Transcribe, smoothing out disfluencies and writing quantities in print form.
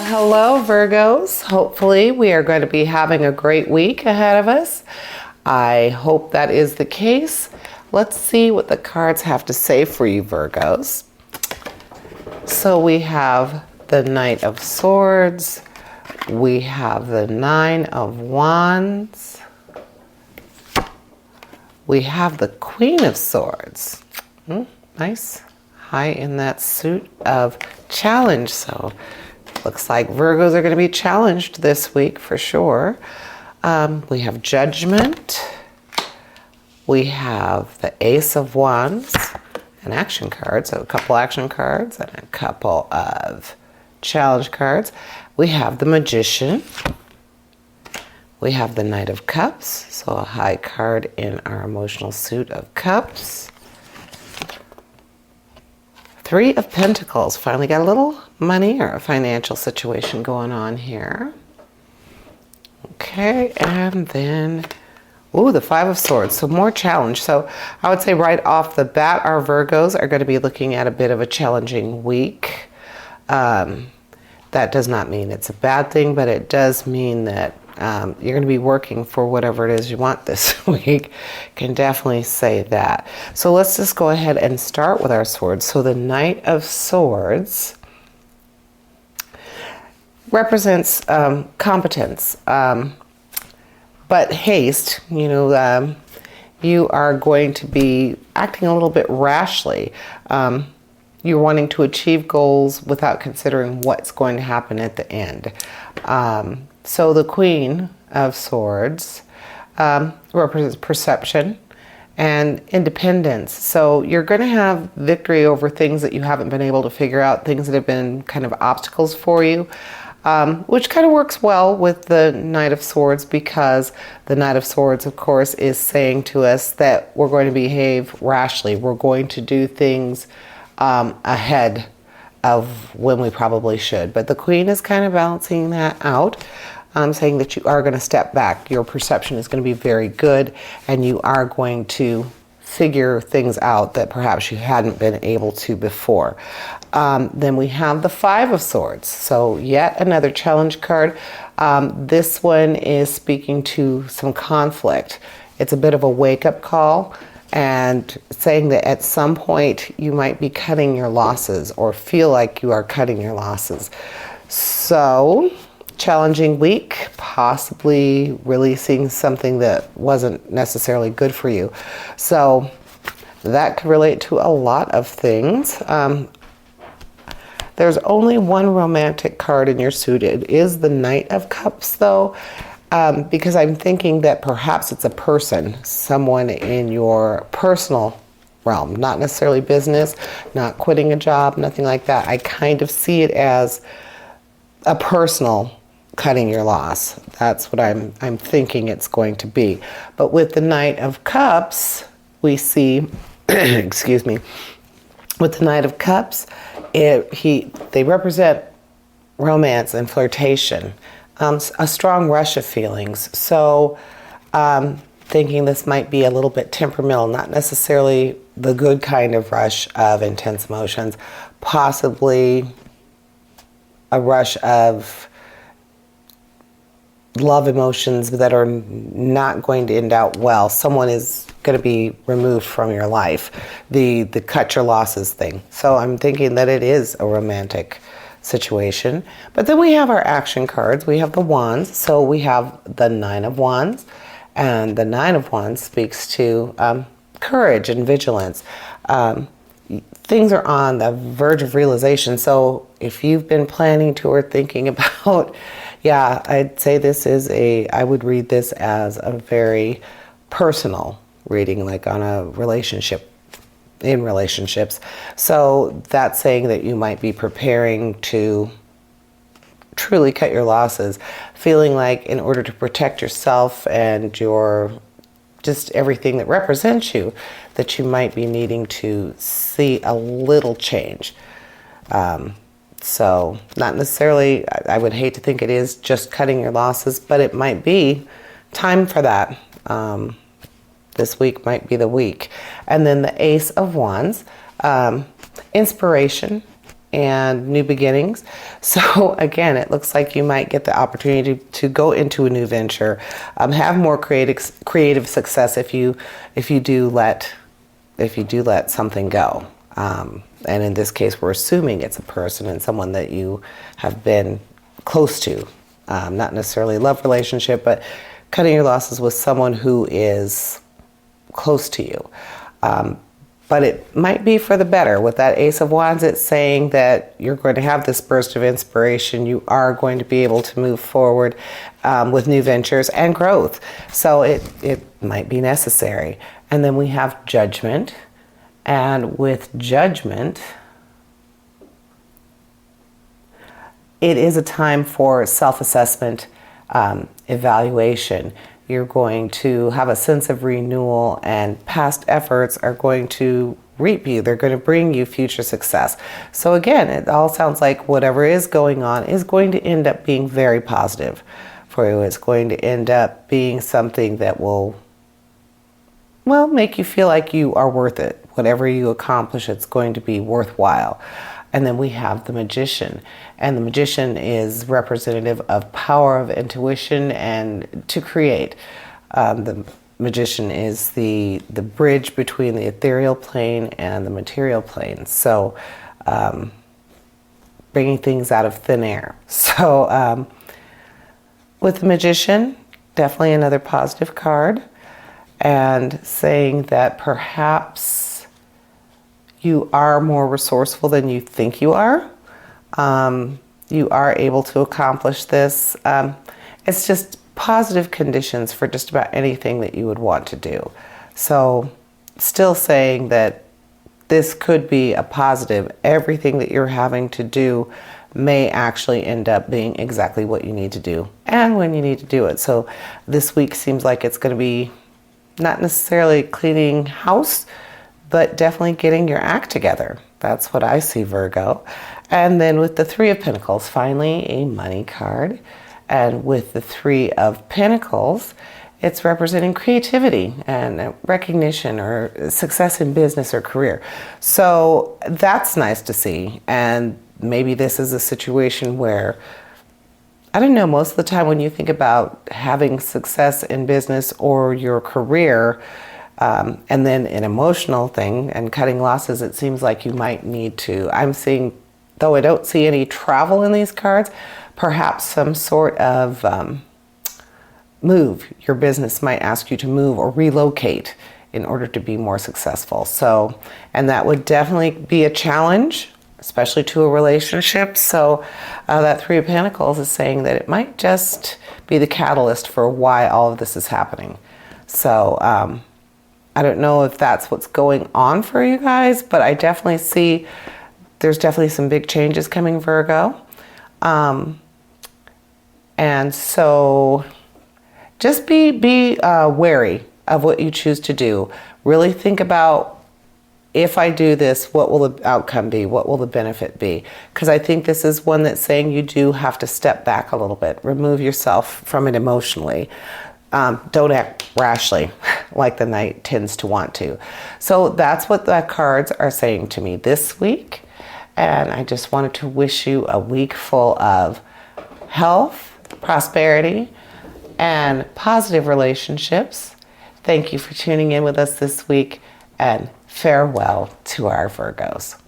Hello, Virgos. Hopefully we are going to be having a great week ahead of us. I hope that is the case. Let's see what the cards have to say for you, Virgos. So we have the Knight of Swords. We have the Nine of Wands. We have the Queen of Swords. Nice. High in that suit of challenge. So looks like Virgos are going to be challenged this week for sure. We have Judgment. We have the Ace of Wands, an action card. So a couple action cards and a couple of challenge cards. We have the Magician. We have the Knight of Cups. So a high card in our emotional suit of Cups. Three of Pentacles. Finally got a little money or a financial situation going on here. Okay, and then, the Five of Swords. So more challenge. So I would say right off the bat, our Virgos are going to be looking at a bit of a challenging week. That does not mean it's a bad thing, but it does mean that you're going to be working for whatever it is you want this week. Can definitely say that. So let's just go ahead and start with our swords. So the Knight of Swords represents competence, but haste. You are going to be acting a little bit rashly. You're wanting to achieve goals without considering what's going to happen at the end. So the Queen of Swords represents perception and independence. So you're going to have victory over things that you haven't been able to figure out, things that have been kind of obstacles for you, which kind of works well with the Knight of Swords, because the Knight of Swords, of course, is saying to us that we're going to behave rashly. We're going to do things ahead of when we probably should. But the Queen is kind of balancing that out, saying that you are going to step back. Your perception is going to be very good, and you are going to figure things out that perhaps you hadn't been able to before. Then we have the Five of Swords. So yet another challenge card. This one is speaking to some conflict. It's a bit of a wake-up call, and saying that at some point you might be cutting your losses or feel like you are cutting your losses. So, challenging week, possibly releasing something that wasn't necessarily good for you. So, that could relate to a lot of things. There's only one romantic card in your suit. It is the Knight of Cups, though. Because I'm thinking that perhaps it's a person, someone in your personal realm, not necessarily business, not quitting a job, nothing like that. I kind of see it as a personal cutting your loss. That's what I'm thinking it's going to be. But with the Knight of Cups, we see, excuse me, with the Knight of Cups, they represent romance and flirtation. A strong rush of feelings. So thinking this might be a little bit temperamental, not necessarily the good kind of rush of intense emotions, possibly a rush of love emotions that are not going to end out well. Someone is going to be removed from your life. The cut your losses thing. So I'm thinking that it is a romantic situation. But then we have our action cards. We have the Wands. So we have the Nine of Wands, and the Nine of Wands speaks to courage and vigilance. Things are on the verge of realization. So if you've been planning to or thinking about, I'd say I would read this as a very personal reading, like on a in relationships. So that's saying that you might be preparing to truly cut your losses, feeling like in order to protect yourself and your just everything that represents you, that you might be needing to see a little change. So not necessarily, I would hate to think it is just cutting your losses, but it might be time for that. This week might be the week. And then the Ace of Wands, inspiration and new beginnings. So again, it looks like you might get the opportunity to go into a new venture, have more creative success if you do let something go. And in this case, we're assuming it's a person and someone that you have been close to, not necessarily a love relationship, but cutting your losses with someone who is close to you. But it might be for the better. With that Ace of Wands, it's saying that you're going to have this burst of inspiration. You are going to be able to move forward with new ventures and growth. So it might be necessary. And then we have Judgment. And with Judgment, it is a time for self-assessment, evaluation. You're going to have a sense of renewal, and past efforts are going to reap you. They're going to bring you future success. So again, it all sounds like whatever is going on is going to end up being very positive for you. It's going to end up being something that will, well, make you feel like you are worth it. Whatever you accomplish, it's going to be worthwhile. And then we have the Magician. And the Magician is representative of power of intuition and to create. The Magician is the bridge between the ethereal plane and the material plane. So bringing things out of thin air. So with the Magician, definitely another positive card. And saying that perhaps you are more resourceful than you think you are. You are able to accomplish this. It's just positive conditions for just about anything that you would want to do. So still saying that this could be a positive. Everything that you're having to do may actually end up being exactly what you need to do and when you need to do it. So this week seems like it's going to be not necessarily cleaning house, but definitely getting your act together. That's what I see, Virgo. And then with the Three of Pentacles, finally a money card. And with the Three of Pentacles, it's representing creativity and recognition or success in business or career. So that's nice to see. And maybe this is a situation where, I don't know, most of the time when you think about having success in business or your career, and then an emotional thing and cutting losses, it seems like you might need to. I'm seeing, though I don't see any travel in these cards, perhaps some sort of move. Your business might ask you to move or relocate in order to be more successful. So, and that would definitely be a challenge, especially to a relationship. So that Three of Pentacles is saying that it might just be the catalyst for why all of this is happening. So I don't know if that's what's going on for you guys, but I definitely see there's definitely some big changes coming, Virgo. And so just be wary of what you choose to do. Really think about, if I do this, what will the outcome be? What will the benefit be? Because I think this is one that's saying you do have to step back a little bit, remove yourself from it emotionally. Don't act rashly like the Knight tends to want to. So that's what the cards are saying to me this week. And I just wanted to wish you a week full of health, prosperity, and positive relationships. Thank you for tuning in with us this week, and farewell to our Virgos.